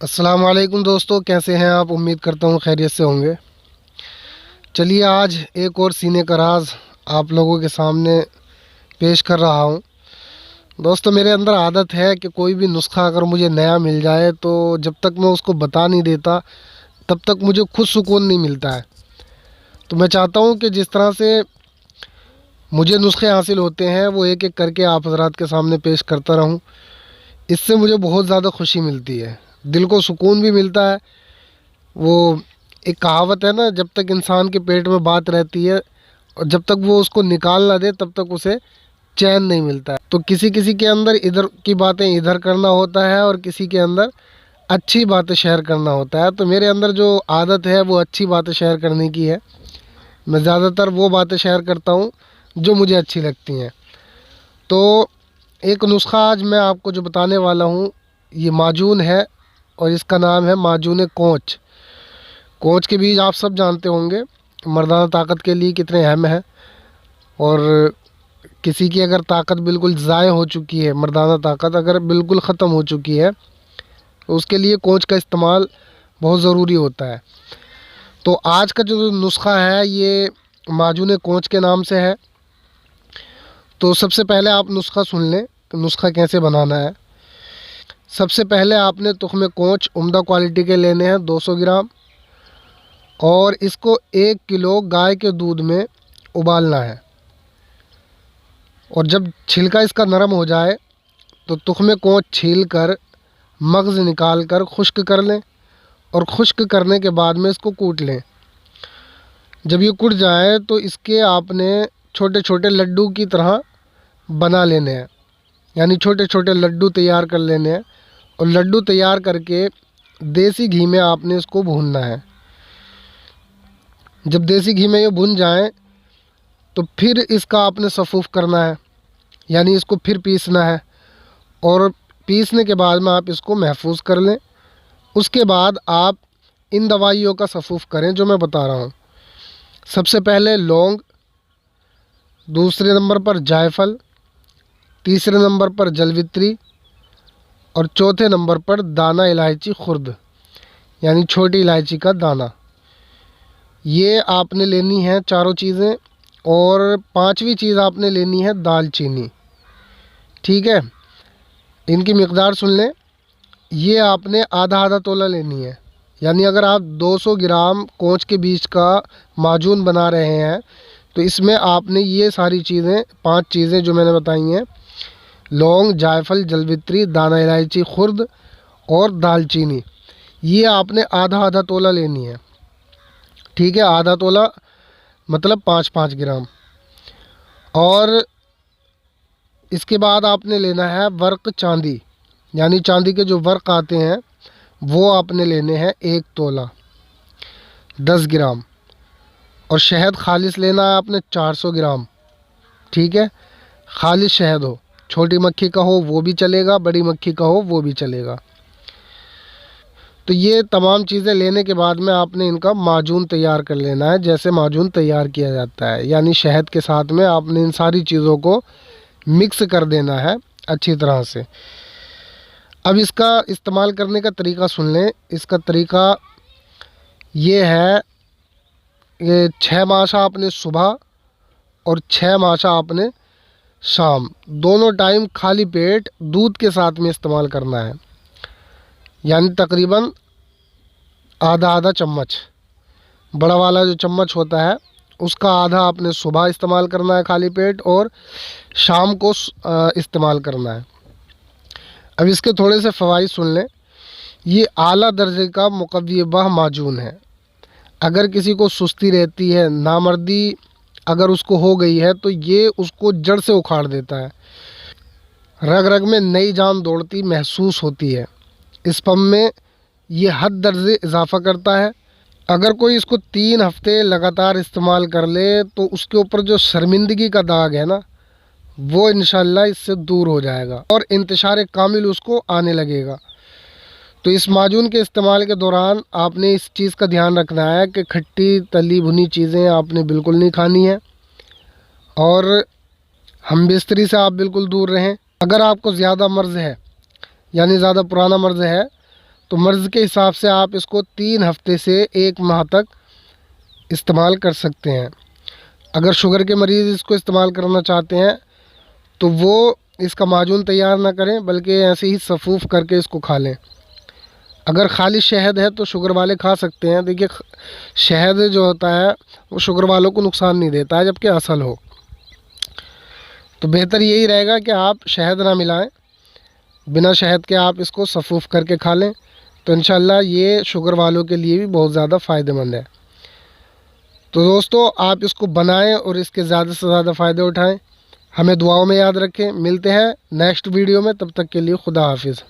अस्सलाम वालेकुम दोस्तों, कैसे हैं आप। उम्मीद करता हूँ खैरियत से होंगे। चलिए आज एक और सीने का राज आप लोगों के सामने पेश कर रहा हूँ। दोस्तों, मेरे अंदर आदत है कि कोई भी नुस्खा अगर मुझे नया मिल जाए तो जब तक मैं उसको बता नहीं देता तब तक मुझे खुद सुकून नहीं मिलता है। तो मैं चाहता हूँ कि जिस तरह से मुझे नुस्खे हासिल होते हैं वो एक एक करके आप हज़रात के सामने पेश करता रहूँ। इससे मुझे बहुत ज़्यादा खुशी मिलती है, दिल को सुकून भी मिलता है। वो एक कहावत है ना, जब तक इंसान के पेट में बात रहती है और जब तक वो उसको निकाल ना दे तब तक उसे चैन नहीं मिलता है। तो किसी किसी के अंदर इधर की बातें इधर करना होता है और किसी के अंदर अच्छी बातें शेयर करना होता है। तो मेरे अंदर जो आदत है वो अच्छी बातें शेयर करने की है। मैं ज़्यादातर वो बातें शेयर करता हूँ जो मुझे अच्छी लगती हैं। तो एक नुस्खा आज मैं आपको जो बताने वाला हूँ ये माजून है और इसका नाम है माजून कोंच। कोंच के बीज आप सब जानते होंगे, मर्दाना ताकत के लिए कितने अहम है। और किसी की अगर ताकत बिल्कुल ज़ाय हो चुकी है, मर्दाना ताकत अगर बिल्कुल ख़त्म हो चुकी है तो उसके लिए कोंच का इस्तेमाल बहुत ज़रूरी होता है। तो आज का जो नुस्खा है ये माजून कोंच के नाम से है। तो सबसे पहले आप नुस्खा सुन लें कि नुस्खा कैसे बनाना है। सबसे पहले आपने तुख्म कोंच उम्दा क्वालिटी के लेने हैं 200 ग्राम, और इसको 1 किलो गाय के दूध में उबालना है। और जब छिलका इसका नरम हो जाए तो तुख्म कोंच छील कर मग़ज़ निकाल कर खुश्क कर लें, और खुश्क करने के बाद में इसको कूट लें। जब ये कूट जाए तो इसके आपने छोटे छोटे लड्डू की तरह बना लेने हैं, यानी छोटे छोटे लड्डू तैयार कर लेने हैं। और लड्डू तैयार करके देसी घी में आपने इसको भूनना है। जब देसी घी में ये भुन जाए तो फिर इसका आपने सफ़ूफ़ करना है, यानी इसको फिर पीसना है। और पीसने के बाद में आप इसको महफूज कर लें। उसके बाद आप इन दवाइयों का सफ़ूफ़ करें जो मैं बता रहा हूँ। सबसे पहले लौंग, दूसरे नंबर पर जायफल, तीसरे नंबर पर जलवित्री, और चौथे नंबर पर दाना इलायची खुर्द, यानी छोटी इलायची का दाना। ये आपने लेनी है चारों चीज़ें। और पांचवी चीज़ आपने लेनी है दालचीनी। ठीक है, इनकी मिक़दार सुन लें। ये आपने आधा आधा तोला लेनी है, यानी अगर आप 200 ग्राम कोंच के बीज का माजून बना रहे हैं तो इसमें आपने ये सारी चीज़ें, 5 चीज़ें जो मैंने बताई हैं, लौंग, जायफल, जलवित्री, दाना इलायची खुर्द और दालचीनी, ये आपने आधा आधा तोला लेनी है। ठीक है, आधा तोला मतलब 5-5 ग्राम। और इसके बाद आपने लेना है वर्क चांदी, यानी चांदी के जो वर्क आते हैं वो आपने लेने हैं 1 तोला 10 ग्राम। और शहद खालिस लेना है आपने 400 ग्राम। ठीक है, खालिस शहद हो, छोटी मक्खी का हो वो भी चलेगा, बड़ी मक्खी का हो वो भी चलेगा। तो ये तमाम चीज़ें लेने के बाद में आपने इनका माजून तैयार कर लेना है, जैसे माजून तैयार किया जाता है, यानी शहद के साथ में आपने इन सारी चीज़ों को मिक्स कर देना है अच्छी तरह से। अब इसका इस्तेमाल करने का तरीका सुन लें। इसका तरीका ये है, ये 6 माशा आपने सुबह और 6 माशा आपने शाम, दोनों टाइम खाली पेट दूध के साथ में इस्तेमाल करना है। यानी तकरीबन आधा आधा चम्मच, बड़ा वाला जो चम्मच होता है उसका आधा आपने सुबह इस्तेमाल करना है खाली पेट, और शाम को इस्तेमाल करना है। अब इसके थोड़े से फ़वाइद सुन लें। ये आला दर्जे का मुक़व्वी माजून है। अगर किसी को सुस्ती रहती है, नामर्दी अगर उसको हो गई है तो ये उसको जड़ से उखाड़ देता है। रग रग में नई जान दौड़ती महसूस होती है। स्पर्म में ये हद दर्जे इजाफ़ा करता है। अगर कोई इसको 3 हफ़्ते लगातार इस्तेमाल कर ले तो उसके ऊपर जो शर्मिंदगी का दाग है ना, वो इंशाल्लाह इससे दूर हो जाएगा और इंतशार कामिल उसको आने लगेगा। तो इस माजून के इस्तेमाल के दौरान आपने इस चीज़ का ध्यान रखना है कि खट्टी तली भुनी चीज़ें आपने बिल्कुल नहीं खानी है, और हम बिस्तरी से आप बिल्कुल दूर रहें। अगर आपको ज़्यादा मर्ज़ है, यानी ज़्यादा पुराना मर्ज़ है, तो मर्ज़ के हिसाब से आप इसको 3 हफ्ते से 1 माह तक इस्तेमाल कर सकते हैं। अगर शुगर के मरीज़ इसको इस्तेमाल करना चाहते हैं तो वो इसका माजून तैयार ना करें, बल्कि ऐसे ही सफ़ूफ़ करके इसको खा लें। अगर खाली शहद है तो शुगर वाले खा सकते हैं। देखिए, शहद जो होता है वो शुगर वालों को नुकसान नहीं देता है, जबकि असल हो। तो बेहतर यही रहेगा कि आप शहद ना मिलाएं, बिना शहद के आप इसको सफ़ूफ़ करके खा लें। तो इंशाल्लाह ये शुगर वालों के लिए भी बहुत ज़्यादा फ़ायदेमंद है। तो दोस्तों, आप इसको बनाएं और इसके ज़्यादा से ज़्यादा फ़ायदे उठाएं। हमें दुआओं में याद रखें। मिलते हैं नेक्स्ट वीडियो में, तब तक के लिए खुदा हाफिज़।